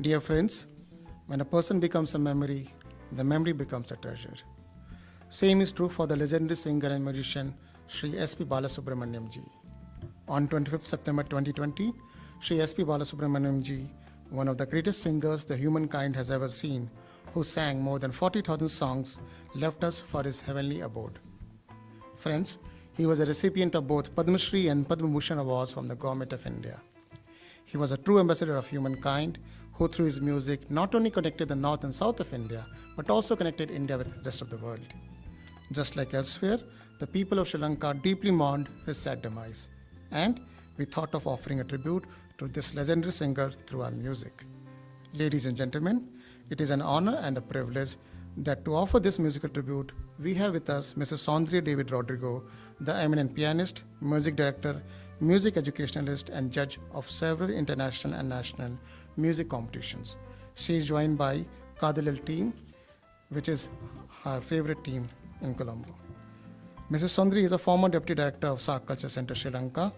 Dear friends, when a person becomes a memory, the memory becomes a treasure. Same is true for the legendary singer and musician Sri S.P. Balasubrahmanyam ji. On 25th September 2020, Sri S.P. Balasubrahmanyam ji, one of the greatest singers the humankind has ever seen, who sang more than 40,000 songs, left us for his heavenly abode. Friends, he was a recipient of both Padma Shri and Padma Bhushan awards from the Government of India. He was a true ambassador of humankind, who through his music not only connected the north and south of India, but also connected India with the rest of the world. Just like elsewhere, the people of Sri Lanka deeply mourned his sad demise, and we thought of offering a tribute to this legendary singer through our music. Ladies and gentlemen, it is an honor and a privilege that to offer this musical tribute, we have with us Mrs. Soundria David Rodrigo, the eminent pianist, music director, music educationalist, and judge of several international and national music competitions. She is joined by Kaadhalil team, which is her favorite team in Colombo. Mrs. Soundria is a former deputy director of SARC Culture Center Sri Lanka,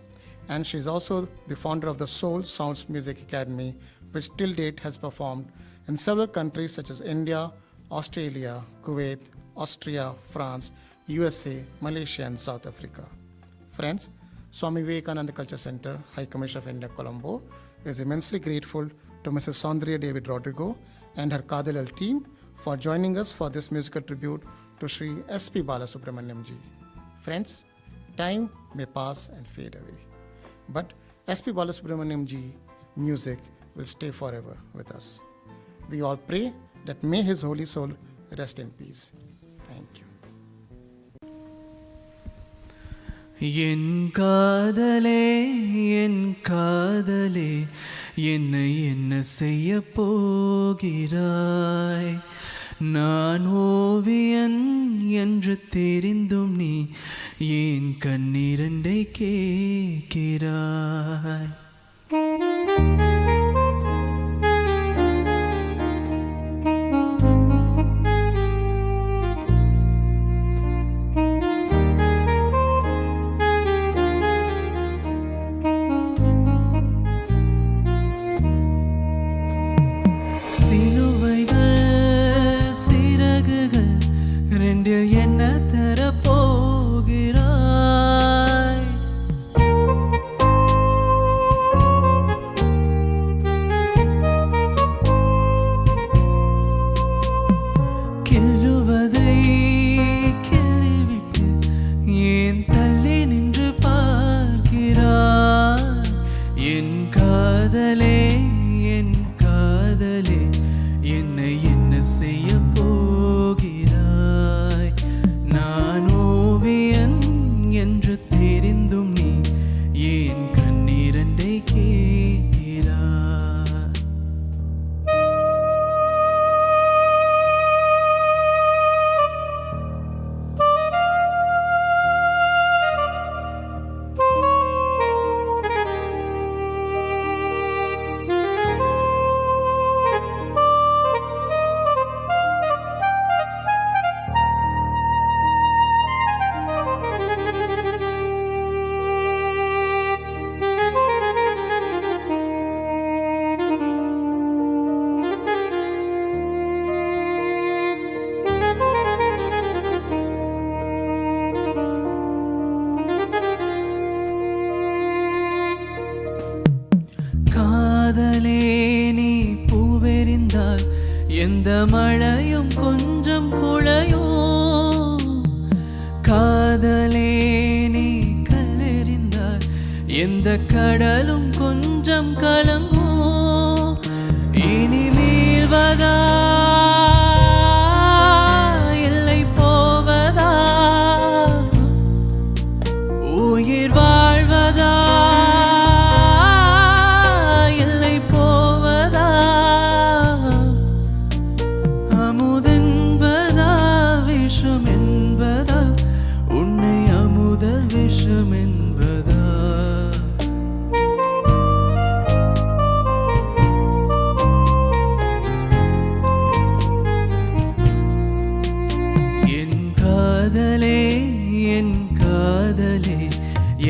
and she is also the founder of the Soul Sounds Music Academy, which till date has performed in several countries such as India, Australia, Kuwait, Austria, France, USA, Malaysia, and South Africa. Friends, Swami Vivekananda Culture Center, High Commissioner of India, Colombo, is immensely grateful to Mrs. Soundria David Rodrigo and her Kaadhalil team for joining us for this musical tribute to Sri S.P. Balasubrahmanyam ji. Friends, time may pass and fade away, but S.P. Balasubrahmanyam ji's music will stay forever with us. We all pray that may his holy soul rest in peace. Thank you. என் காதலே என் காதலே என்னை என்ன செய்ய போகிறாய் நான் ஓவியன் என்று தெரிந்தும் நீ ஏன் கண்ணிரண்டை கேட்கிறாய் என்ன தர போகிறாய் கிள்ளுவதை கிள்ளிவிட்டு ஏன் தள்ளி நின்று பார்க்கிறாய் என் காதலே என் காதலே என்னை என்ன செய்ய போகிறாய் நான் ஓவியன் என்று தெரிந்தும் நீ ஏன் கண்ணீரண்டை கேட்கிறாய் காதலே நீ பூவெறிந்தால் எந்த மழையும் கொஞ்சம் குழையும் காதலே நீ கல்லெறிந்தால் எந்த கடலும் கொஞ்சம் கலங்கும் இனி மீள்வதா இல்லை போவதா உயிர் வாழ்வதா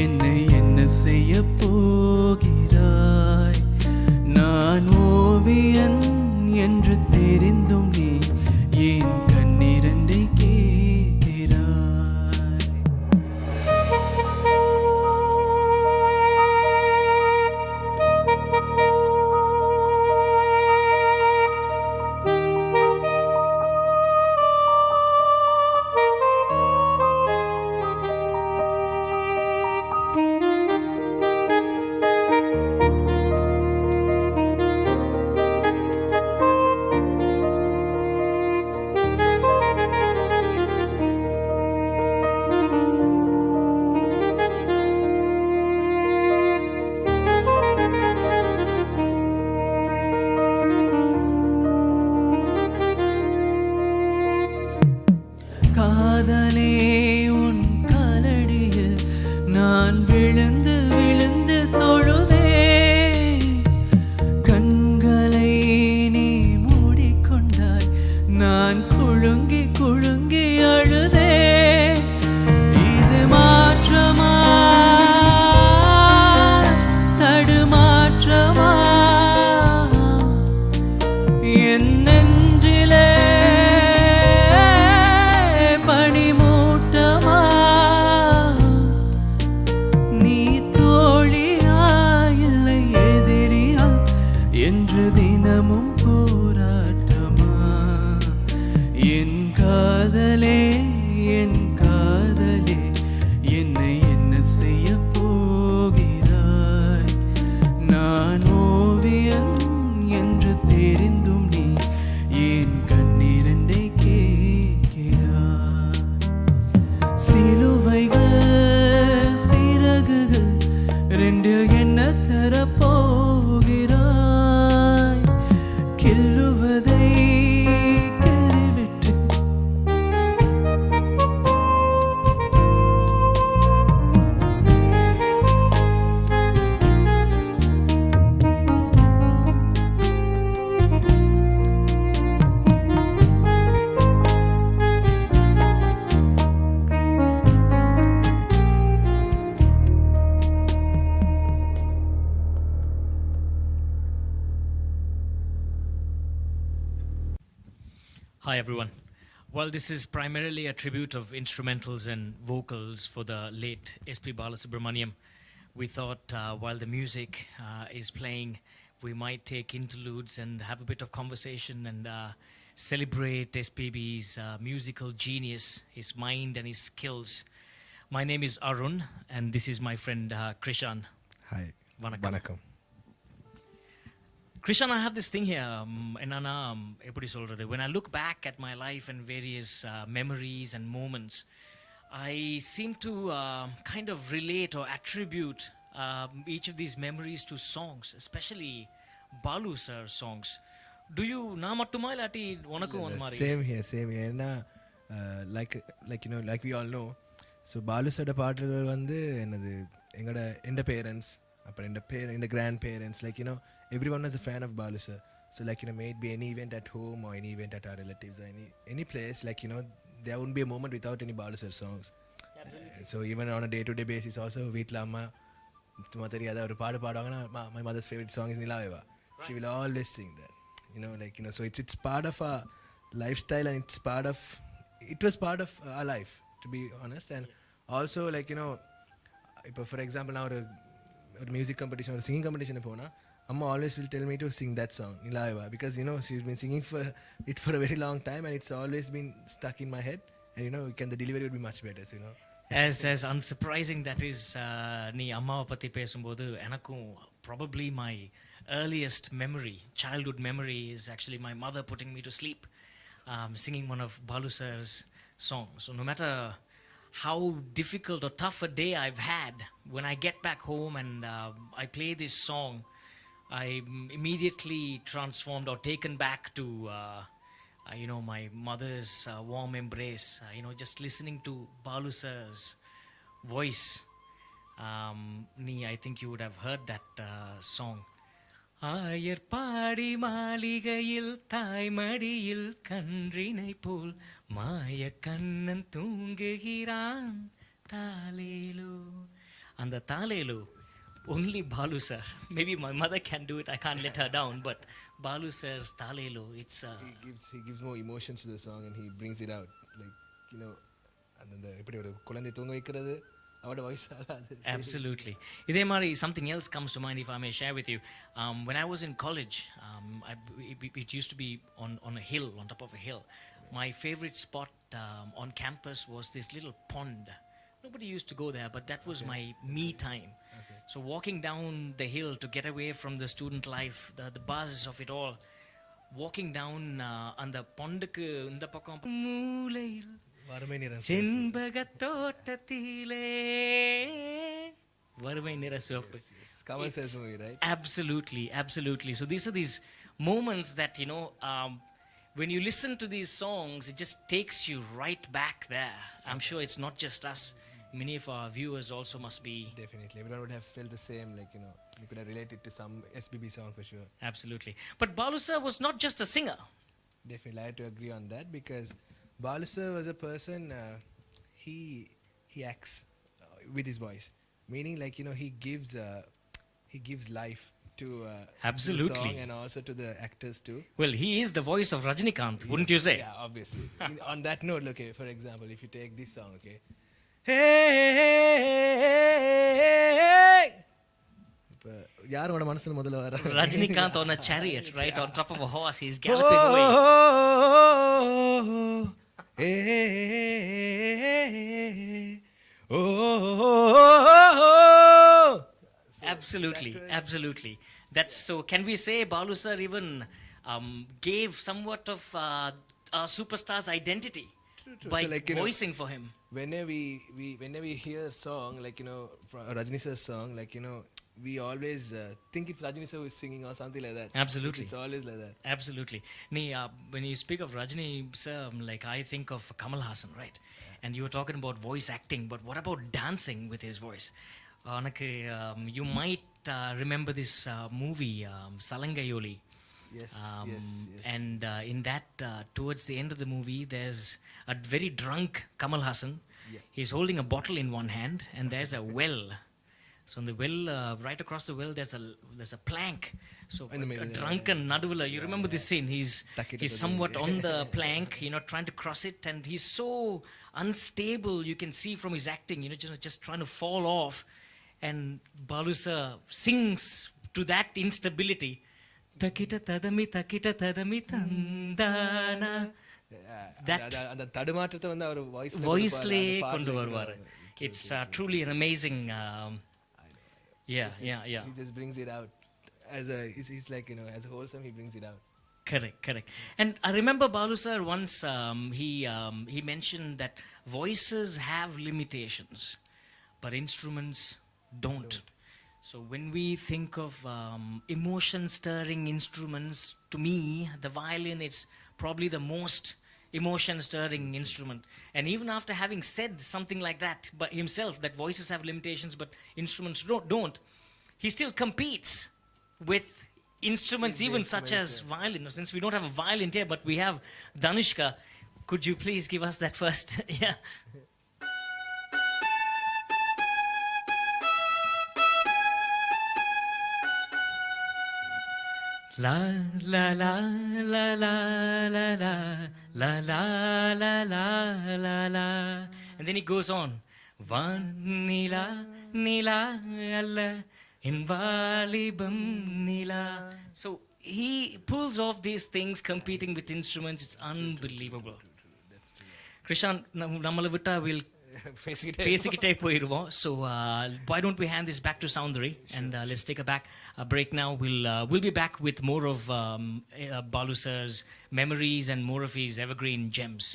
என்னை என்ன செய்ய போகிறாய் நான் ஓவியன் காதலே உன் காலடியில் நான் விழுந்து விழுந்து தொழுதேன். கண்களை நீ மூடிக்கொண்டாய், நான் குலுங்கி குலுங்கி அழுதேன். இது மாற்றமா தடுமாற்றமா, என் நெஞ்சிலே பனிமூட்டமா, நீ தோழியா இல்லை எதிரியா என்று தினமும் போராட்டமா. என் காதலே என் காதலே என்னை என்ன செய்ய போகிறாய்? நான் ஓவியன் என்று தெரிந்தும் நீ என் கண்ணீரண்டை கேட்கிறாய். சிலுவைகள் சிறகுகள் ரெண்டில் என்ன தரப்போகிறாய்? கில்லுவதை கிள்ளிவிட்டு Hi everyone. Well, this is primarily a tribute of instrumentals and vocals for the late S.P. Balasubrahmanyam. We thought while the music is playing, we might take interludes and have a bit of conversation and celebrate SPB's musical genius, his mind and his skills. My name is Arun and this is my friend Krishan. Hi. Vanakkam. Vanakkam. Krishan, I have this thing here. Enna eppadi solradhu, when I look back at my life and various memories and moments, I seem to kind of relate or attribute each of these memories to songs, especially Balu sir songs. Do you na mattuma illati unakku on mari? Same here. ஏன்னா like we all know, so Balu சட பாட்டுகள் வந்து என்னது எங்க parents அப்புறம் எங்க grandparents everyone was a fan of Balu sir. So maybe any event at home or any event at our relatives or any place, there wouldn't be a moment without any Balu sir songs. So even on a day-to-day basis also, வீட்ல அம்மா சும்மா தெரியாத ஒரு பாடு பாடுவாங்கன்னா my mother's favorite song is Nilaveva. She will always sing that. So it's part of our lifestyle and it was part of our life, to be honest. And also for example now ஒரு music competition or singing competition போனா Amma always will tell me to sing that song Nilaveva, because she's been singing for it for a very long time and it's always been stuck in my head, and the delivery would be much better, so As unsurprising that is, நீ அம்மாவை பற்றி பேசும்போது எனக்கும் probably my earliest memory, childhood memory, is actually my mother putting me to sleep, singing one of Balu sir's songs. So no matter how difficult or tough a day I've had, when I get back home and I play this song, I'm immediately transformed or taken back to my mother's warm embrace. Just listening to Balu sir's voice. I think you would have heard that song. ஆயர் பாடி மாளிகையில் தாய்மடியில் கன்றினை போல் மாய கண்ணன் தூங்குகிறான் தாலேலோ. அந்த தாலேலோ only Balu sir. Maybe my mother can do it, I can't let her down, but Balu sir's Talelo, it's he gives more emotions to the song and he brings it out, and எப்படி ஒரு குழந்தை தூங்க வைக்கிறது அவரோட voice ஆகாது. Absolutely. இதே மாதிரி something else comes to mind, if I may share with you. When I was in college, it used to be on a hill, on top of a hill. My favorite spot on campus was this little pond. Nobody used to go there, but that was my me time. So walking down the hill to get away from the student life, the buzz of it all, walking down அந்த பொண்டுக்கு இந்த பக்கம் மூலையில் வறுமை நிற செண்பக தோட்டத்திலே வறுமை நிற சிவப்பு. Kamal says movie, right? Absolutely. So these are these moments that when you listen to these songs, it just takes you right back there. I'm sure it's not just us. Many of our viewers also must be. Definitely, everyone would have felt the same. Like, you know, you could have related to some SPB song for sure. Absolutely. But Balu sir was not just a singer. Definitely, I have to agree on that because Balu sir was a person. He acts with his voice, meaning, like, you know, he gives life to Absolutely. the song and also to the actors too. Well, he is the voice of Rajinikanth, wouldn't you say? Yeah, obviously. On that note, okay, for example, if you take this song, okay, hey, யார் உன மனசுல முதல்ல வர Rajinikanth on a chariot, right on top of a horse, he's galloping away. Absolutely, absolutely. That's so. Can we say Balu sir even gave somewhat of a superstar's identity by So, like, you know, voicing for him? whenever we hear a song, like, you know, from Rajini sir's song, like, you know, we always think it's Rajini sir who is singing or something like that. Absolutely. It's always like that. Absolutely. When you speak of Rajini sir, like I think of Kamal Hassan, right? And you were talking about voice acting, but what about dancing with his voice? You might remember this movie, Salangayoli. Yes, yes. And in that, towards the end of the movie, there's a very drunk Kamal Hassan. Yeah. He's holding a bottle in one hand, and there's a well. So in the well, right across the well, there's a plank. So In the middle, a yeah, drunken Naduvula, you remember this scene? He's Takita somewhat on the plank, you know, trying to cross it, and he's so unstable. You can see from his acting, you know, just trying to fall off. And Balu sir sings to that instability. Takita tadami tandana. அந்த தடுமாற்றத்தை வந்து அவர் வாய்ஸ்லே கொண்டு வருவார். It's truly an amazing yeah. He just brings it out he's like, you know, as wholesome, he brings it out. Correct. And I remember Balu sir once he mentioned that voices have limitations, but instruments don't. So when we think of emotion-stirring instruments, to me, the violin is probably the most emotion-stirring instrument. And even after having said something like that by himself, that voices have limitations, but instruments don't, he still competes with instruments even such as violin. Since we don't have a violin here, but we have Danushka, could you please give us that first? Yeah. La la la la la la la la la la la la la, and then he goes on. Vanila nila alla in valibam nila. So he pulls off these things, competing with instruments. It's unbelievable. Krishan, nammala vitta will பேசிக்கிட்டே போயிடுவோம். So why don't we hand this back to Soundari, and let's take a break now. We'll be back with more of Balu sir's memories and more of his evergreen gems.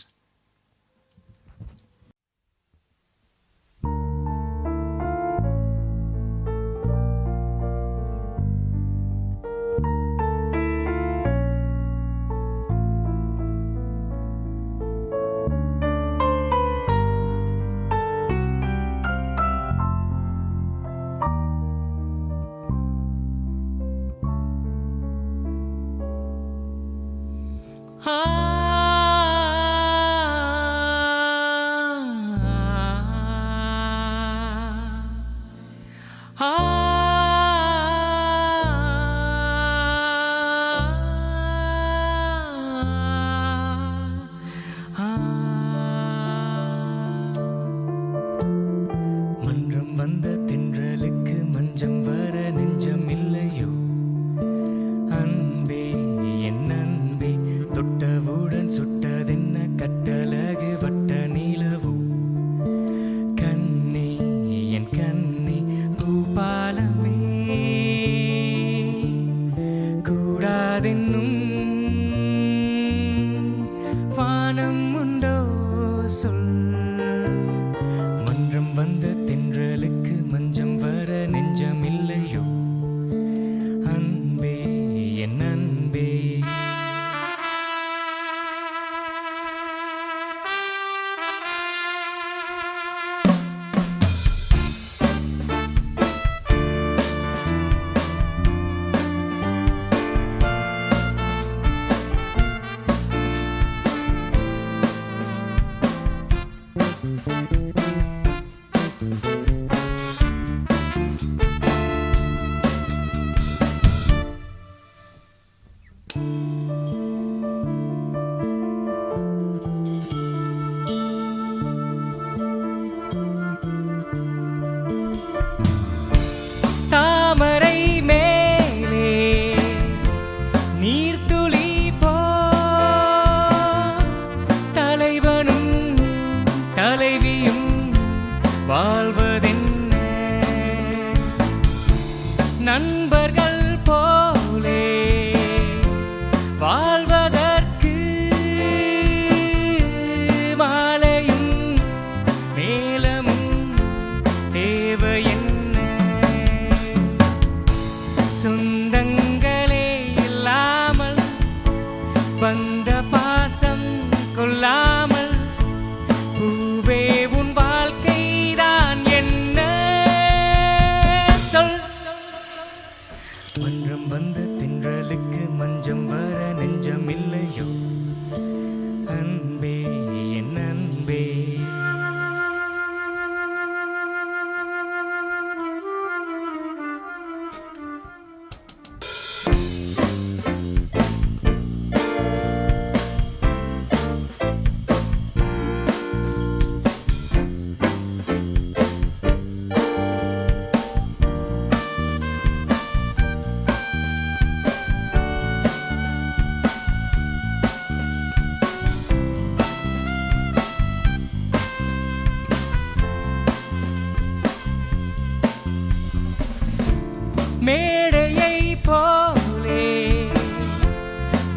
மேடையை போலே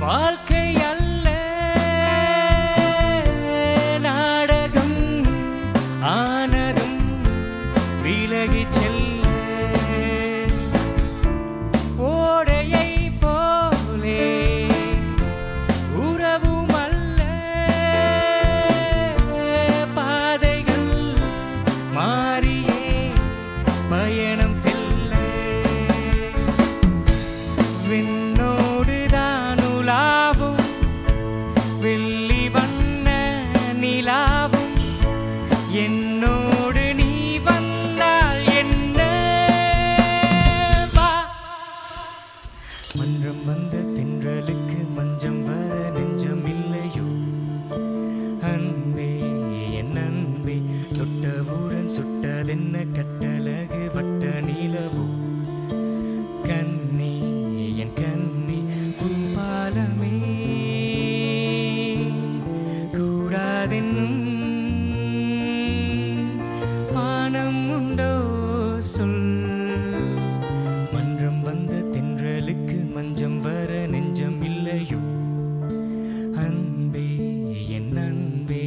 வாழ்க்கை அல்ல நாடகம் ஆனதும் விலகி செல்ல ஓடையை போலே உறவும் அல்ல பாதைகள் மாறியே பயணம் செல்ல விண்ணோடு தான் உலாவும் வெள்ளி வண்ண நிலாவும் என்னோடு நீ வந்தால் என்ன வா மன்றம் வந்த தென்றலுக்கு மஞ்சம் வர நெஞ்சம் இல்லையோ அன்பே என் அன்பே தொட்டவுடன் சுட்டதென்ன கட்டழகு வட்ட நிலவோ கண்ணே என் கண்ணே பூபாலமே கூடாதென்னும் மானம் உண்டோ சொல் மன்றம் வந்த தென்றலுக்கு மஞ்சம் வர நெஞ்சம் இல்லையோ அன்பே என் அன்பே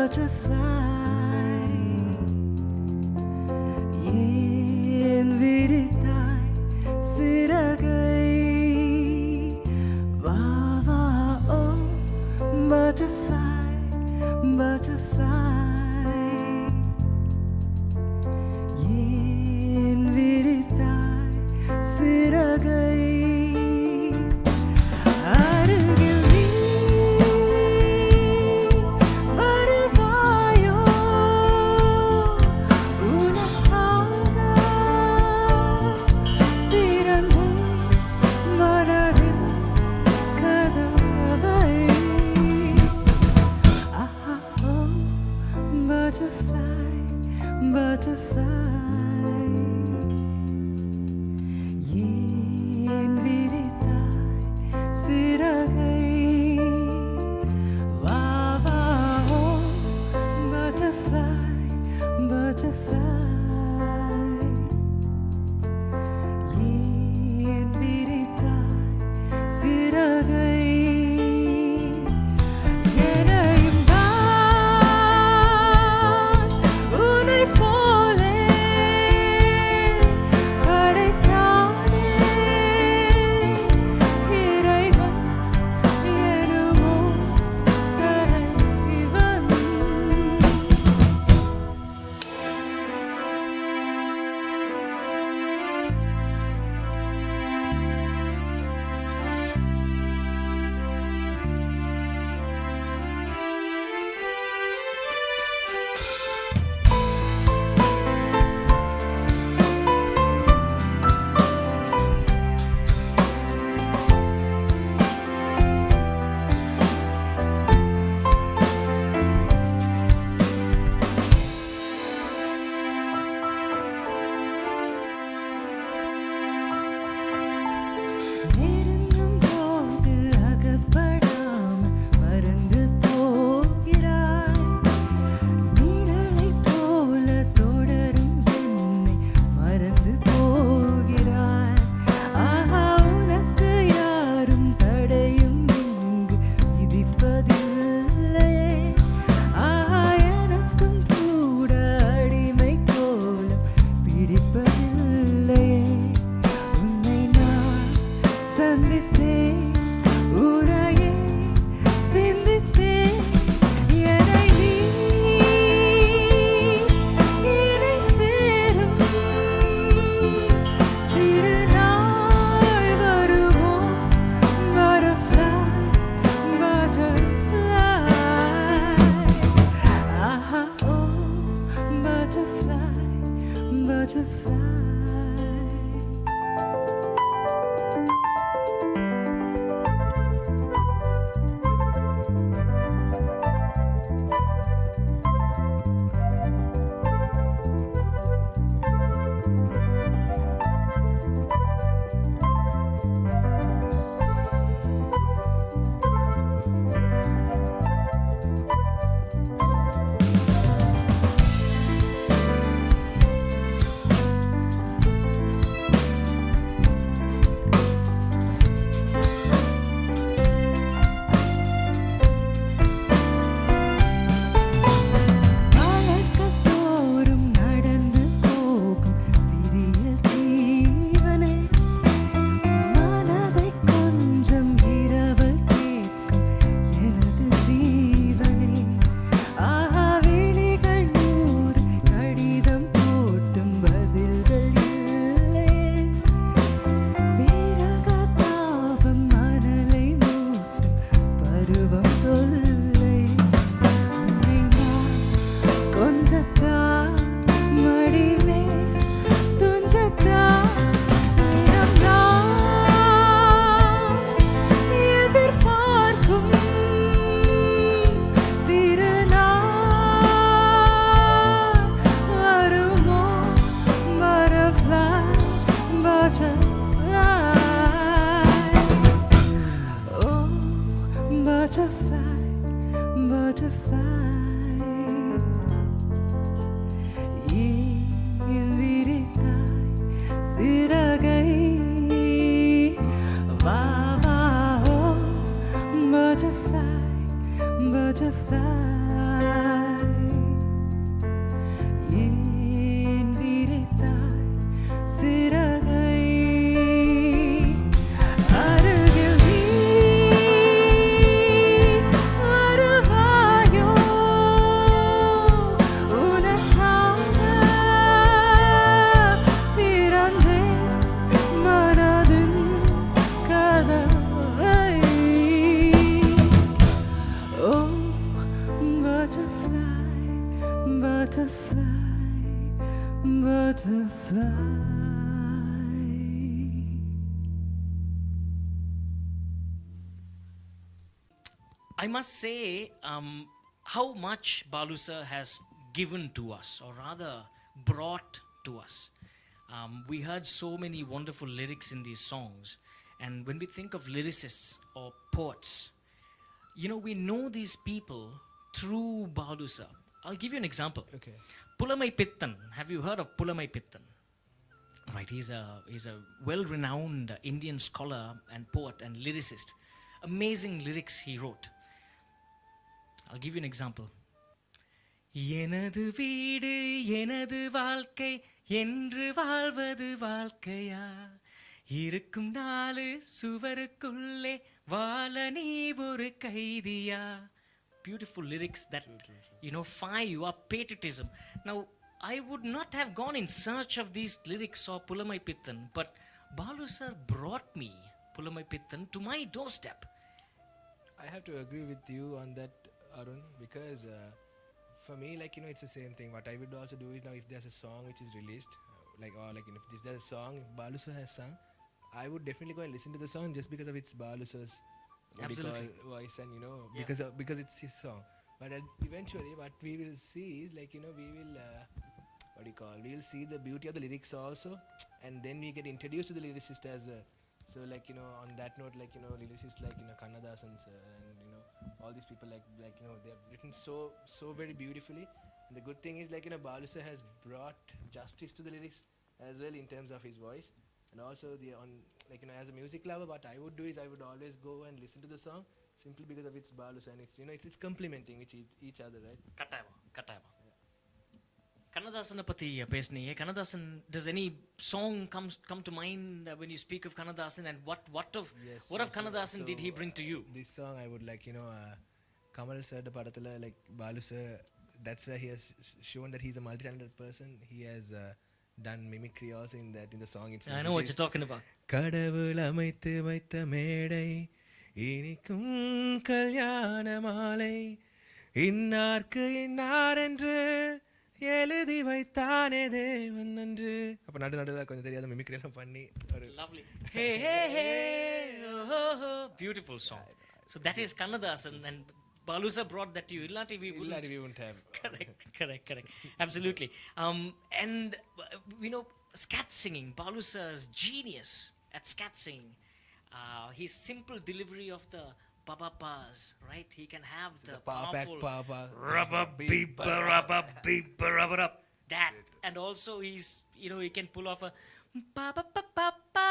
butterfly. ஏன் விரித்தாய் சிறகை? வா வா ஓ butterfly, butterfly. ஏன் விரித்தாய் சிறகை? அருகில் நீ வருவாயோ? உனக்காக திறந்த மனதின் கதவை. ஆஹா ஓ butterfly, butterfly. ஏன் விரித்தாய் சிறகை? வா வா ஓ butterfly, butterfly. ஏன் விரித்தாய் சிறகை? என்னையும் நான் உன்னைப் போலே படைத்தானே இறைவன், எனுமோ தலைவன். நெருங்கும் போது அகப்படாமல் மறந்து போகிறாய். நிழலைப் போல தொடரும் என்னை மறந்து போகிறாய். ஆஹா உனக்கு யாரும் தடையும் இங்கு விதிப்பதில்லை. ஆஹா எனக்கும் கூட அடிமை கோலம் பிடிப்பதில்லை. உன்னை நான் சந்தித்தேன், உரையே சிந்தித்தேன். என்னை நீ இணை சேரும் திருநாள் வருமோ? butterfly, butterfly. ஆஹா ஓ butterfly, butterfly. வழக்கத்தோறும் நடந்து போகும் சிறிய ஜீவனே, மனதை கொஞ்சம் இரவல் கேட்கும் எனது ஜீவனே. ஆஹா விழிகள் 100 கடிதம் போட்டும் பதில்கள் இல்லை. விரக தாபம் மணலை மூட்டும் பருவம் தொல்லை. உன்னை நான் கொஞ்சத்தான் மடிமேல் துஞ்சத்தான் தினம் நான் எதிர்பார்க்கும் திருநாள் வருமோ? butterfly, butterfly. Oh butterfly, butterfly. ஏன் விரித்தாய் சிறகை? வா வா ஓ butterfly, butterfly. I must say how much Balu sir has given to us, or rather brought to us. We heard so many wonderful lyrics in these songs, and when we think of lyricists or poets, we know these people through Balu sir. I'll give you an example. Okay. Pulamai Pittan. Have you heard of Pulamai Pittan? Right, he's a well-renowned Indian scholar and poet and lyricist. Amazing lyrics he wrote. I'll give you an example. எனது வீடு எனது வாழ்க்கை என்று வாழ்வது வாழ்க்கையா இருக்கும் நாலு சுவருக்குள்ளே வாழ நீ ஒரு கைதியா. Beautiful lyrics that fire you up, patriotism. Now, I would not have gone in search of these lyrics or Pulamai Pittan, but Balu sir brought me Pulamai Pittan to my doorstep. I have to agree with you on that, Arun, because for me, it's the same thing. What I would also do is, now if there's a song which is released, if there's a song, if Balu sir has sung, I would definitely go and listen to the song just because of its Balu sir's Absolutely. voice, and because it's his song. But eventually what we will see is we will we'll see the beauty of the lyrics also, and then we get introduced to the lyricist as well. So on that note, lyricists Kannadasan sir, and all these people they have written so very beautifully. And the good thing is Balu sir has brought justice to the lyrics as well in terms of his voice. And also as a music lover, what I would do is I would always go and listen to the song simply because of its Balu sir, and it's complementing each other, right? கட்டாயமா Kannadasan பத்தி பேசுனீங்க. Kannadasan, does any song come to mind when you speak of Kannadasan, and what of Kannadasan did he bring to you? This song I would Kamal sir படத்துல Balu sir, that's where he has shown that he's a multi-talented person. He has done mimicry also in the song itself. I know what you're talking about. கடவுள் அமைத்து வைத்த மேடை இனிக்கும் கல்யாண மாலை இன்னார்க்கு இன்னார் என்று எழுதி வைத்தானே தேவன் என்று. அப்ப நடுநடுல கொஞ்சம் தெரியாத மிமிக்ரி எல்லாம் பண்ணி ஒரு Lovely. Hey, hey, hey. Oh. Beautiful song. So that is Kannadasan, and Balu sir brought that to you. Illati we wouldn't have. Correct. Absolutely. And scat singing. Balu sir's genius at scat singing. His simple delivery of the pa-pa-pas, right? He can have the powerful rubba-beep-a-rubba-beep-a-rubba-rub. That. And also he can pull off a pa-pa-pa-pa-pa,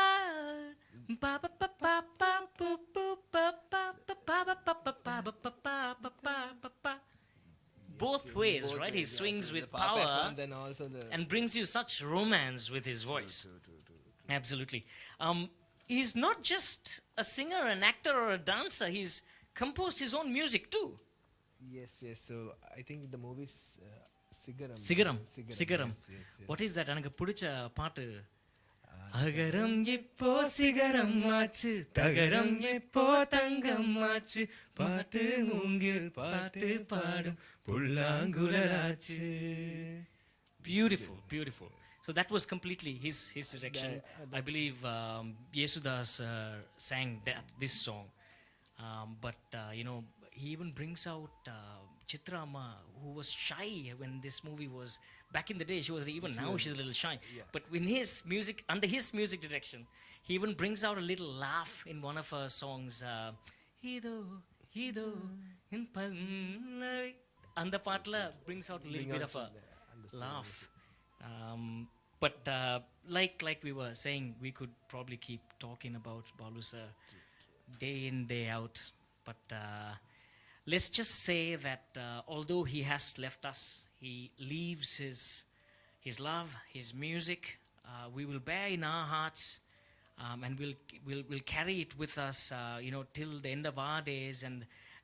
pa-pa-pa-pa-pa, both ways, right? He swings with power and brings you such romance with his voice. True. Absolutely. He's not just a singer, an actor, or a dancer. He's composed his own music too. Yes. So I think the movie's Sigaram. Yes. What is that? எனக்கு பிடிச்ச பாட்டு. அகரம் இப்போ சிகரம் ஆச்சு, தகரம் இப்போ தங்கம் ஆச்சு, பாட்டு மூங்கில் பாட்டு பாடும் புல்லாங்குழலாச்சு. Beautiful. So that was completely his direction. I believe Yesudas sang this song. But he even brings out Chitra Amma, who was shy when this movie was. Back in the day, she's a little shy. Yeah. But under his music direction, he even brings out a little laugh in one of her songs. Hido, in Pannai. And the partla brings out a little bit of a laugh. But like we were saying, we could probably keep talking about Balu sir day in, day out. But let's just say that although he has left us, he leaves his love, his music. We will bear in our hearts, and we'll carry it with us, till the end of our days, and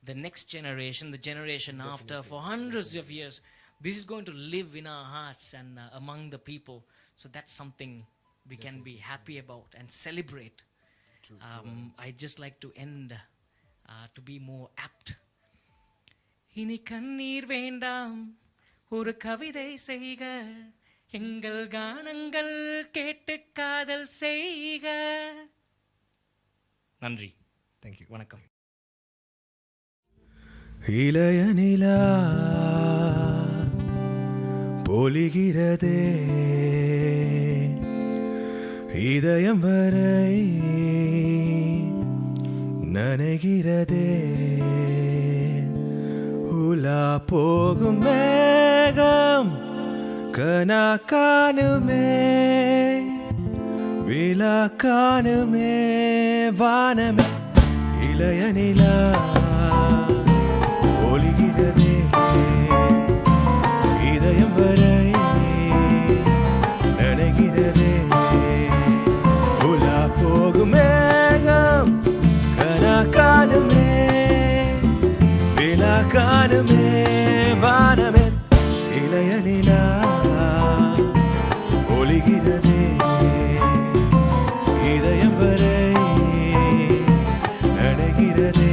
the next generation, the generation after, for hundreds of years. This is going to live in our hearts and among the people. So that's something we can be happy about and celebrate. I'd just like to end to be more apt. இனி கண்ணீர் வேண்டாம், ஒரு கவிதை செய்க, எங்கள் கானங்கள் கேட்டு காதல் செய்க. நன்றி. Thank you. வணக்கம். இளைய நிலா பொலிகிறதே இதயம் வரை நனைகிறதே உலா போகும் மேகம் கனா காணுமே விழா காணுமே வானமே இளைய நிலா ஒலிகிறதே இதயம் வரை நனைகிறதே உலா போகும் மேகம் கனா காணுமே விழா காணுமே வானமே இளைய நிலா ஒலிகிறதே இதயம் வரை நனைகிறதே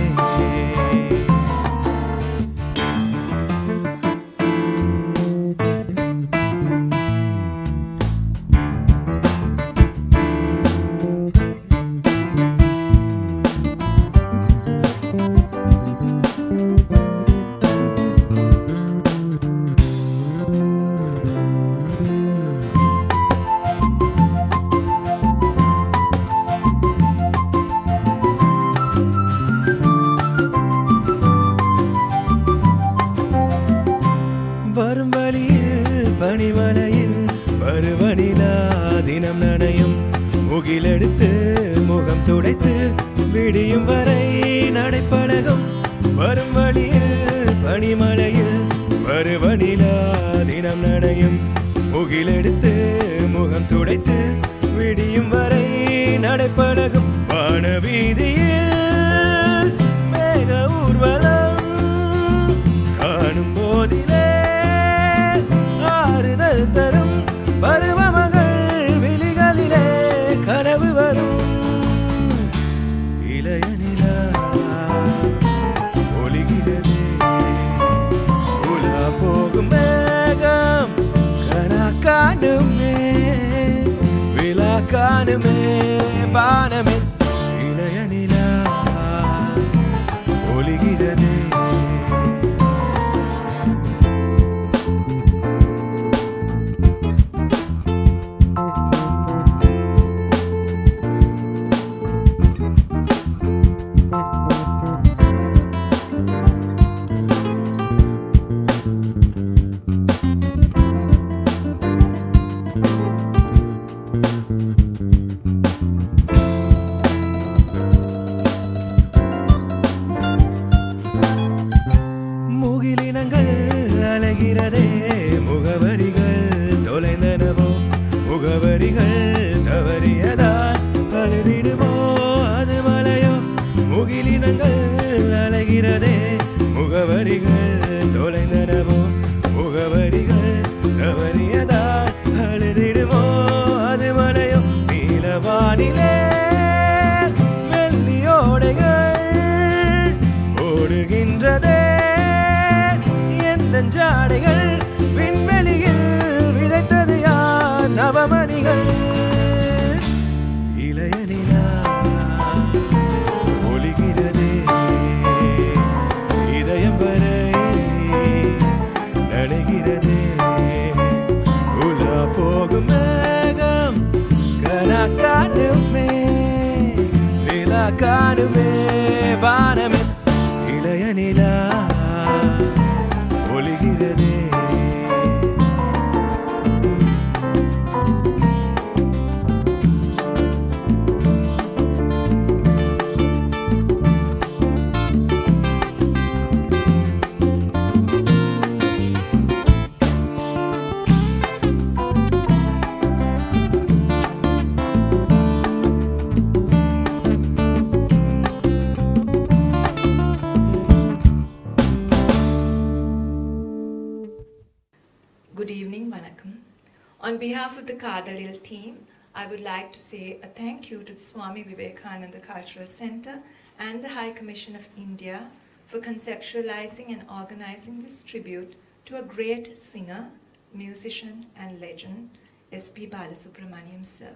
வரும் வழியில் பனிமலையில் பருவநிலா தினம் நனையும் முகிலெடுத்து முகம் துடைத்து விடியும் வரை நடைப்பழகும் வரும் வழியில் பனிமலையில் பருவநிலா தினம் நனையும் முகிலெடுத்து முகம் துடைத்து விடியும் வரை நடைப்பழகும் வானவீதியில் மேக ஊர்வலம் காணும் போதிலே ஆறுதல் தரும் பருவமகள் விழிகளிலே கனவு வரும் இளைய நிலா ஒலிகிறதே உலா போகும் மேகம் கனா காணுமே விழா காணுமே வானமே இளைய நிலா ஒலிகிறதே முகிலினங்கள் அலைகிறதே முகவரிகள் தொலைந்தனவோ முகவரிகள் தவறியதால் அழுதிடுமோ அது மலையோ முகிலினங்கள் அலைகிறதே முகவரிகள் தொலைந்தனவோ முகவரிகள் தவறியதால் அழுதிடுமோ அது மலையோ நீலவானிலே மெல்லியோடைகள் ஓடுகின்றதே ஜாடைகள் விண்வெளியில் விதைத்தது யார் நவமணிகள் இளைய நிலா ஒலிகிறதே இதயம் வரை நனைகிறதே உலா போகும் மேகம் கனா காணுமே விழா காணுமே வானமே இளைய நிலா ஒலிகிறதே Good evening, Vanakkam. On behalf of the Kaadhalil team, I would like to say a thank you to the Swami Vivekananda Cultural Center and the High Commission of India for conceptualizing and organizing this tribute to a great singer, musician and legend, S.P. Balasubrahmanyam sir.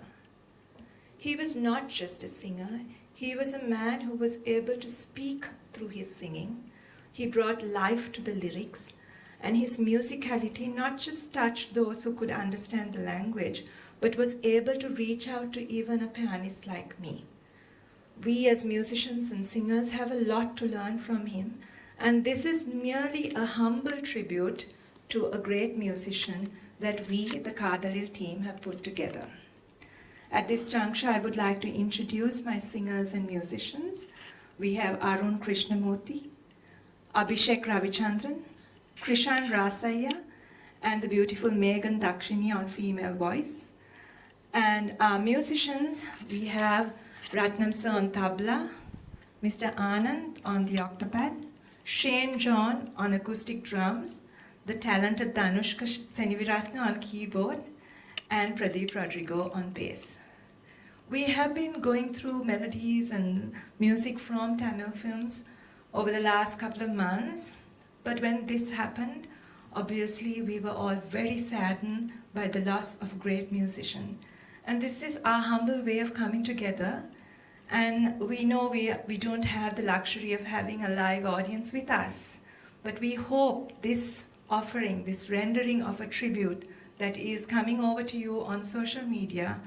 He was not just a singer, he was a man who was able to speak through his singing, he brought life to the lyrics, and his musicality not just touched those who could understand the language, but was able to reach out to even a pianist like me. We as musicians and singers have a lot to learn from him, and this is merely a humble tribute to a great musician that we, the Kaadhalil team, have put together. At this juncture, I would like to introduce my singers and musicians. We have Arun Krishnamurthy, Abhishek Ravichandran, Krishan Rasaya, and the beautiful Megan Dakshini on female voice. And our musicians, we have Ratnam sir on tabla, Mr. Anand on the octopad, Shane John on acoustic drums, the talented Danushka Seniviratna on keyboard, and Pradeep Rodrigo on bass. We have been going through melodies and music from Tamil films over the last couple of months, but when this happened, obviously we were all very saddened by the loss of a great musician. And this is our humble way of coming together, and we know we don't have the luxury of having a live audience with us, but we hope this offering, this rendering of a tribute that is coming over to you on social media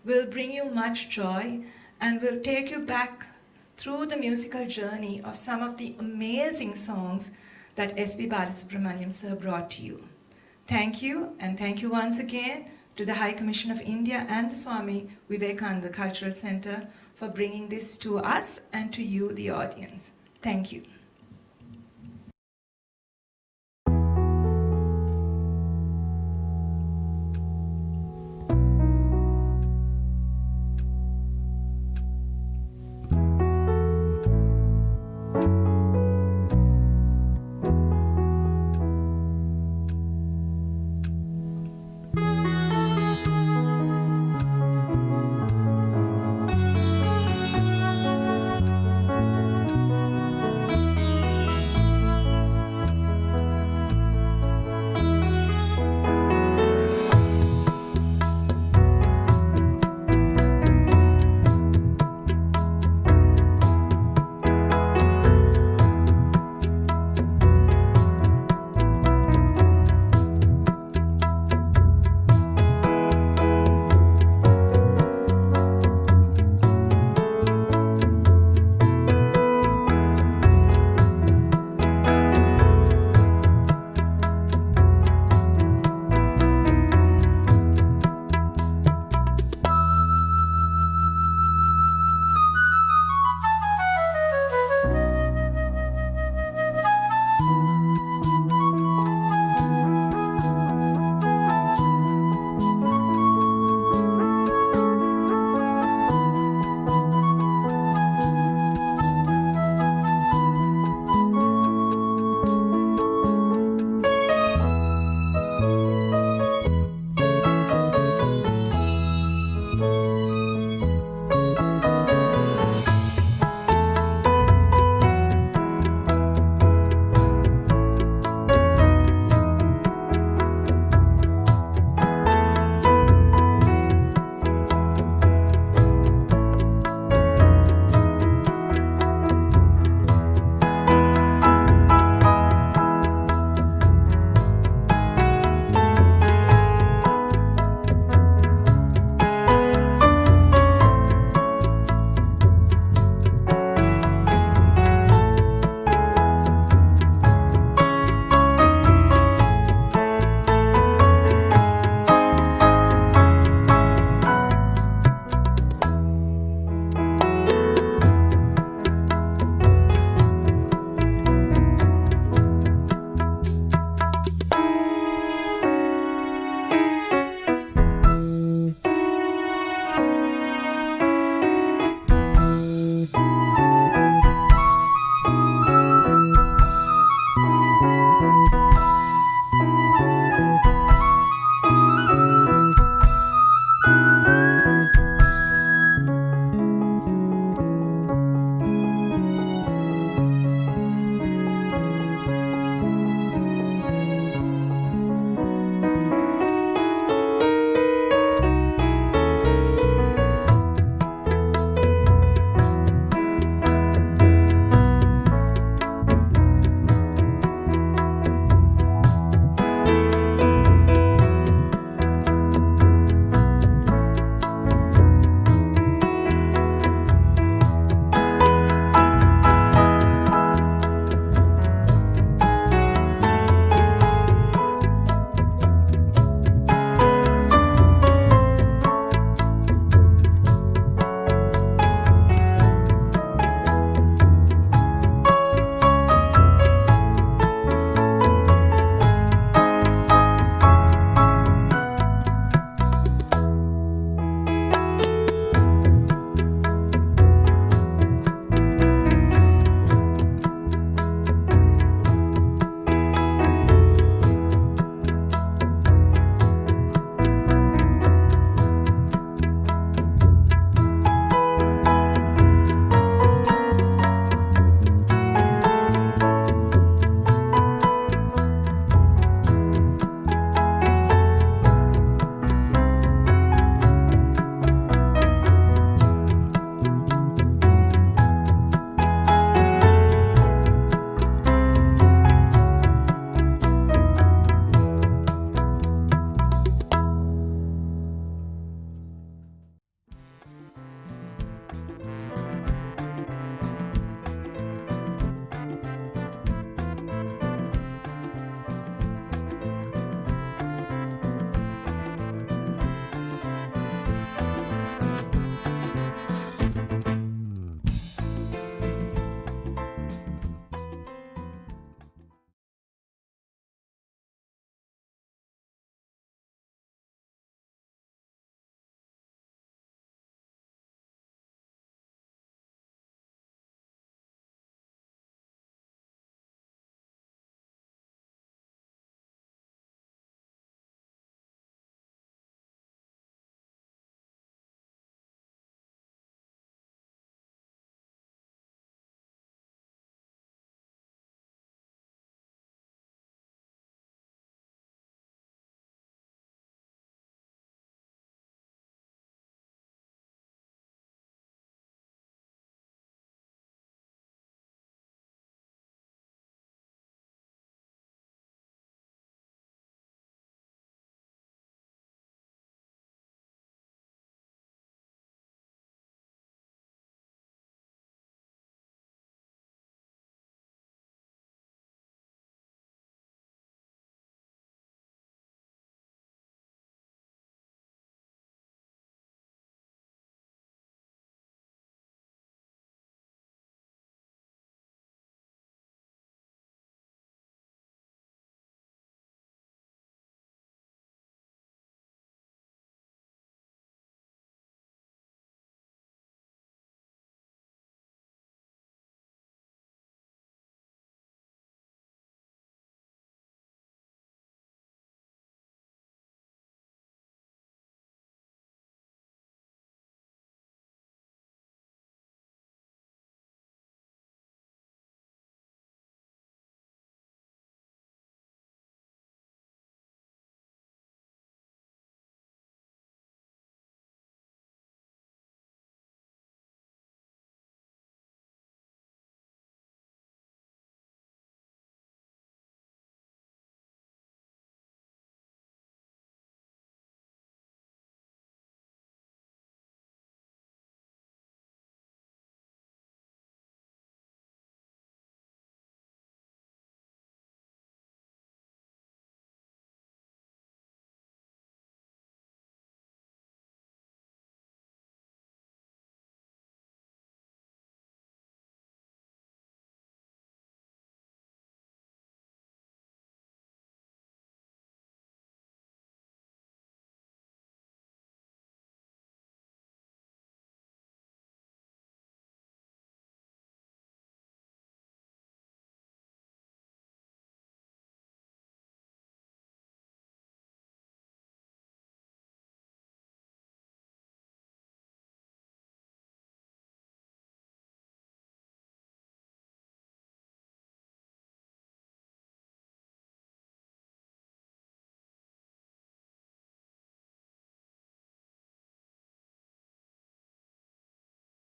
will bring you much joy and will take you back through the musical journey of some of the amazing songs that S.P. Balasubrahmanyam sir brought to you. Thank you, and thank you once again to the High Commission of India and the Swami Vivekananda Cultural Center for bringing this to us and to you, the audience. Thank you.